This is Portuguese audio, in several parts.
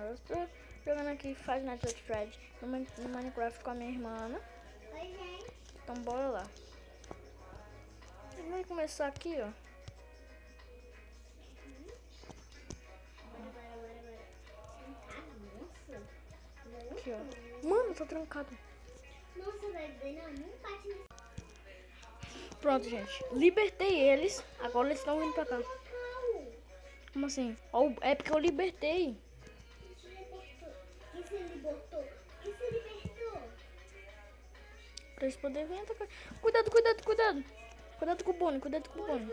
Eu estou jogando aqui Five Nights at Freddy's no Minecraft com a minha irmã Ana. Oi, gente. Então bora lá. Vamos começar aqui, ó. Aqui, ó. Mano, tô trancado. Nossa, velho, não bate nesse. Pronto, gente. Libertei eles. Agora eles estão vindo pra cá. Local. Como assim? Ó, é porque eu libertei. Quem se libertou? Quem se libertou? Pra eles poderem vir atacar. Cuidado, cuidado, cuidado. Cuidado com o Bonnie, cuidado com o Bonnie.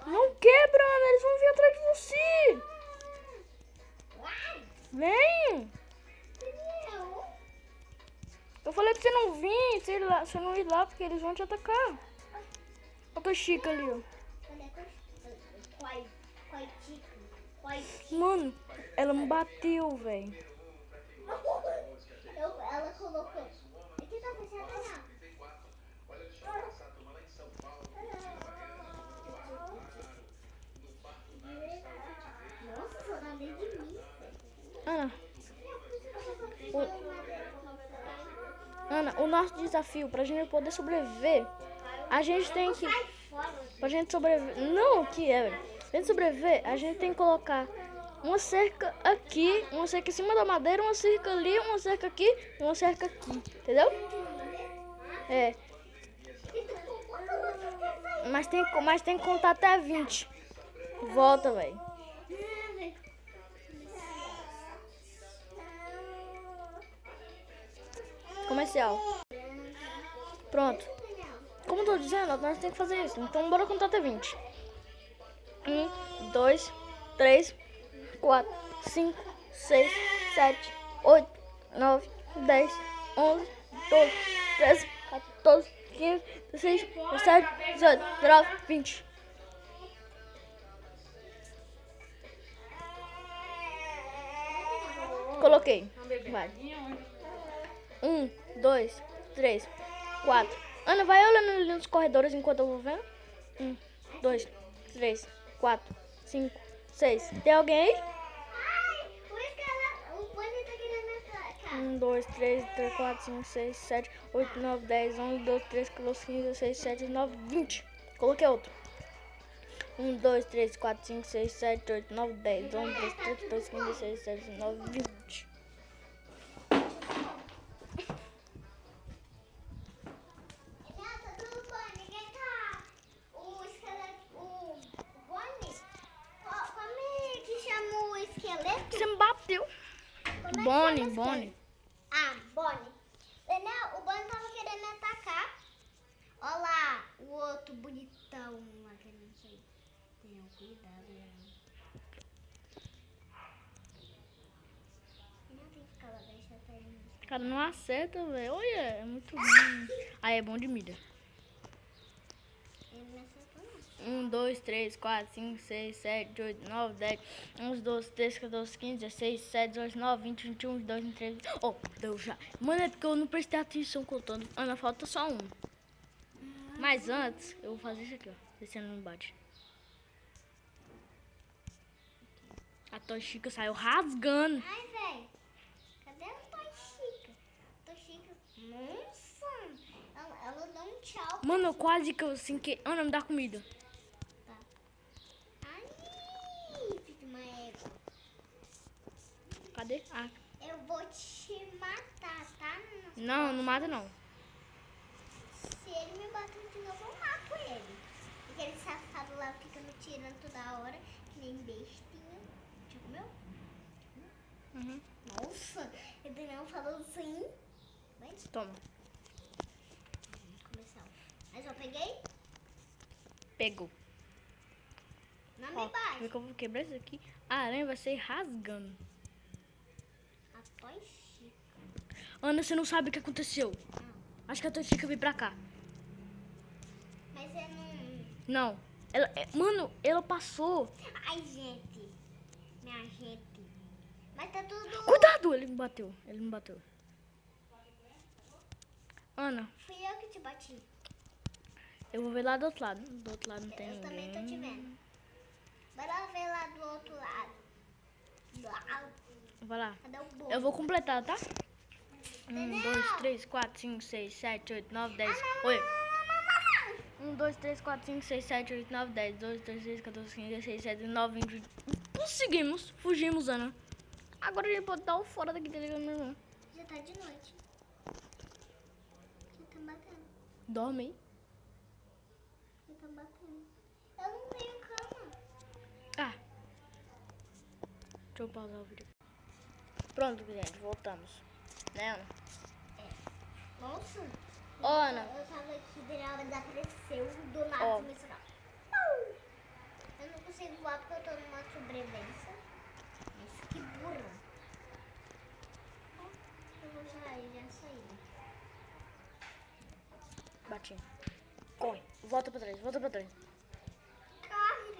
Não quebra, Ana. Eles vão vir atrás de você. Vem. Eu falei pra você não vir, você não ir lá, porque eles vão te atacar. Olha a Chica ali, ó. Mano, ela me bateu, velho. Ela colocou. Aqui tá fechada, não. Nossa, só dá meio de mim. Ana, o nosso desafio pra gente poder sobreviver, a gente tem que... Pra gente sobreviver... Não, o que é, velho? Pra gente sobreviver, a gente tem que colocar uma cerca aqui, uma cerca em cima da madeira, uma cerca ali, uma cerca aqui e uma cerca aqui. Entendeu? É. Mas tem que contar até 20. Volta, velho. Comercial. Pronto. Como eu tô dizendo, nós temos que fazer isso. Então bora contar até 20. 1, 2, 3, 4, 5, 6, 7, 8, 9, 10, 11, 12, 13, 14, 15, 16, 17, 18, 19, 20. Coloquei. Vai. 1, 2, 3, 4. Ana, vai olhando ali nos corredores enquanto eu vou vendo. 1, 2, 3, 4, 5, 6. Tem alguém aí? Ai, o Bonnie tá querendo entrar. 1, 2, 3, 4, 5, 6, 7, 8, 9, 10, 11, 12, 13, 14, 15, 16, 17, 19, 20. Coloquei outro. 1, 2, 3, 4, 5, 6, 7, 8, 9, 10, 11, 12, 13, 14, 15, 16, 17, 19, 20. Você me bateu. Bonnie. Ah, Bonnie. Daniel, o Bonnie tava querendo atacar. Olha lá, o outro bonitão lá querendo sair. Tenham cuidado, né? Não tem que ficar lá, deixa até ele. Cara, não acerta, velho. Olha, é muito ruim. Aí é bom de mira. Ele não acertou, não. 1, 2, 3, 4, 5, 6, 7, 8, 9, 10, 11, 12, 13, 14, 15, 16, 17, 18, 19, 20, 21, 22, 23. Oh, deu já. Mano, é porque eu não prestei atenção contando. Ana, falta só um. Mas antes, eu vou fazer isso aqui, ó. Descendo no embate. A Tochica saiu rasgando. Ai, velho. Cadê a Tochica? Tochica. Nossa. Ela dá um tchau. Mano, eu quase que eu assim que... Ana, me dá comida. Tá. Ai, filho de uma égua. Cadê? Ah. Eu vou te matar, tá? Não, não mata não. Se ele me bater de novo, eu mato ele. Aquele safado lá fica me tirando toda hora, que nem bestinha. Já comeu? Uhum. Nossa, ele não falou assim. Vai, Toma. começar. Mas eu peguei? Pegou. Não me Ó, bate. vê que eu vou quebrar isso aqui. A aranha vai sair rasgando. A Tochica. Ana, você não sabe o que aconteceu. Acho que a Tochica veio pra cá. Mas eu não... Não. Ela, mano, ela passou. Ai, gente. Minha gente. Mas tá tudo... Cuidado! Ele me bateu. Ana, Fui eu que te bati. Eu vou ver lá do outro lado. Do outro lado não tem Eu ninguém. também tô te vendo. Bora ver lá do outro lado. Vai lá. Cadê o bolo? Eu vou completar, tá? 1, 2, 3, 4, 5, 6, 7, 8, 9, 10. Oi. 1, 2, 3, 4, 5, 6, 7, 8, 9, 10, 12, 13, 14, 15, 16, 17, 19, 20. Conseguimos. Fugimos, Ana. Agora a gente pode dar o fora daqui, tá ligado, meu irmão? Já tá de noite. Já tá batendo. Dorme aí. Já tá batendo. Eu não tenho cama. Ah. Deixa eu pausar o vídeo. Pronto, gente. Voltamos. Né, Ana? Nossa. Ó, Ana. Eu tava aqui, Daniela desapareceu do nada. Ó. Começou a... Eu não consigo voar porque eu tô numa sobrevivência. Mas que burra. Eu vou já sair. Bati. Corre. Volta pra trás. Volta pra trás. Corre.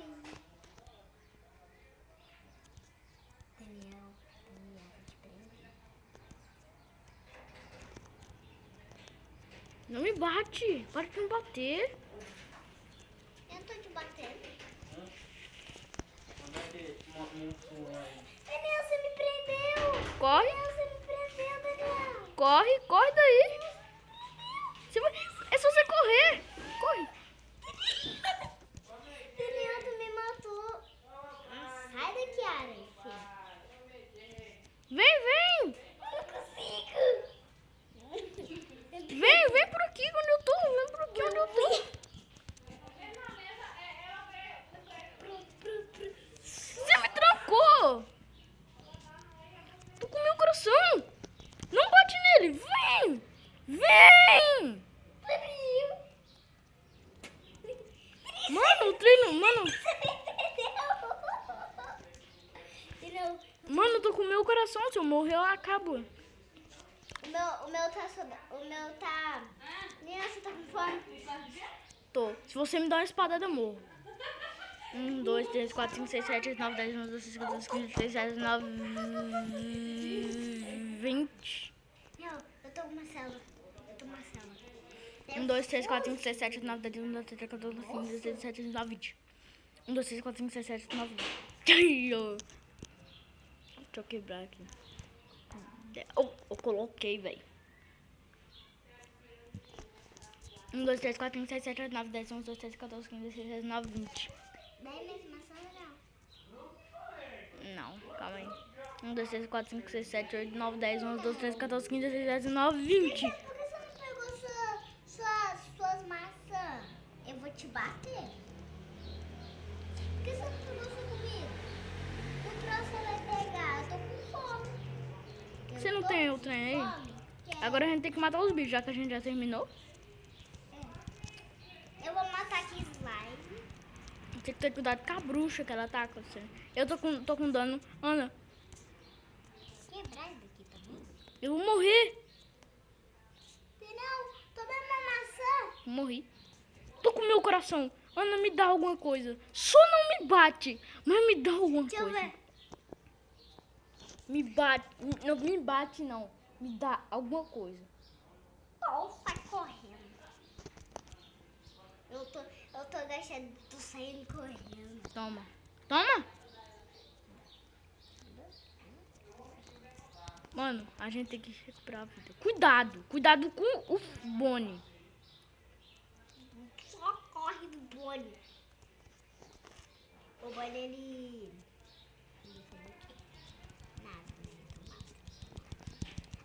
Daniel, vou te prender. Não me bate. Para de me bater. Eu não tô te batendo. Daniel, você me prendeu. Corre. Daniel, você me prendeu, Daniel. Corre. Corre daí. É só você correr. Corre. Daniel, tu me matou. Sai daqui, Aran, filho. Vem. Eu não consigo. Vem por aqui onde eu tô. Vem por aqui onde eu tô. Você me trancou. Tu comeu o coração. Não bate nele. Vem. Mano, o treino. Mano, tu comeu o coração. Se eu morrer, eu acabo. O meu tá... Daniel, você tá com fome? Tô. Se você me dá uma espadada, eu morro. 1, 2, 3, 4, 5, 6, 7, 8, 9, 10, 11, 12, 13, 14, 15, 16, 17, 19, 20. Não, eu tô com uma célula. 1, 2, 3, 4, 5, 6, 7, 8, 9, 10, 11, 12, 13, 14, 15, 16, 17, 18, 19, 20. 1, 2, 3, 4, 5, 6, 7, 8, 9, 10. Deixa eu quebrar aqui. Eu coloquei, velho. 1, 2, 3, 4, 5, 6, 7, 8, 9, 10, 11, 12, 13, 14, 15, 16, 17, 19, 20. Daí mesmo, maçã legal. Não, calma aí. 1, 2, 3, 4, 5, 6, 7, 8, 9, 10, 11, 12, 13, 14, 15, 16, 17, 19, 20. Por que você não pegou suas maçãs? Eu vou te bater. Por que você não pegou sua comida? O troço você vai pegar. Eu tô com fome. Você não tem o trem aí? Agora a gente tem que matar os bichos, já que a gente já terminou. Eu vou matar aqui slime. Tem que ter cuidado com a bruxa que ela tá com você. Eu tô com dano. Ana, Quebrar isso daqui também. eu vou morrer. Não, tô vendo uma maçã. Morri. Tô com meu coração. Ana, me dá alguma coisa. Só não me bate, mas me dá alguma Deixa eu coisa. ver. Me bate. Não me bate, não. Me dá alguma coisa. Oh, sai correndo. Eu tô agachando, tô saindo correndo. Toma. Toma. Mano, a gente tem que recuperar a vida. Cuidado. Cuidado com o Bonnie. Só corre do Bonnie. O Bonnie, ele fez o quê? Nada, né?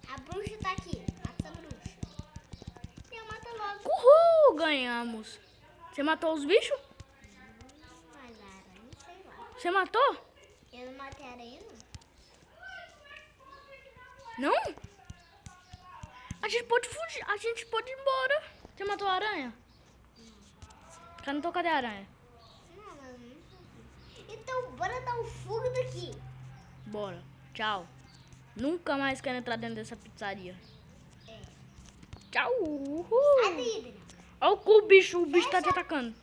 A bruxa tá aqui. Mata a bruxa. Eu mato logo. Uhul, ganhamos. Você matou os bichos? Mas a aranha, sei lá. Você matou? Eu não matei a aranha, não. Não? A gente pode fugir. A gente pode ir embora. Você matou a aranha? Cadê a aranha? Não, mas eu não sabia. Então, bora dar um fogo daqui. Bora. Tchau. Nunca mais quero entrar dentro dessa pizzaria. É. Tchau. Sai Uhul. daí, Daniel. Olha o bicho tá te atacando.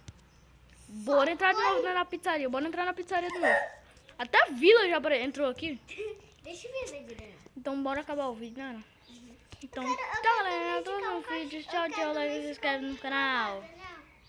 Bora entrar de novo na pizzaria. Bora entrar na pizzaria de novo. Até a vila já entrou aqui. Deixa eu ver, Daniel. Então bora acabar o vídeo, né? Então, Eu tchau, quero galera. domesticar Todo um mundo vídeo. cachorro. Tchau, Eu quero tchau. Like e se inscreve no canal.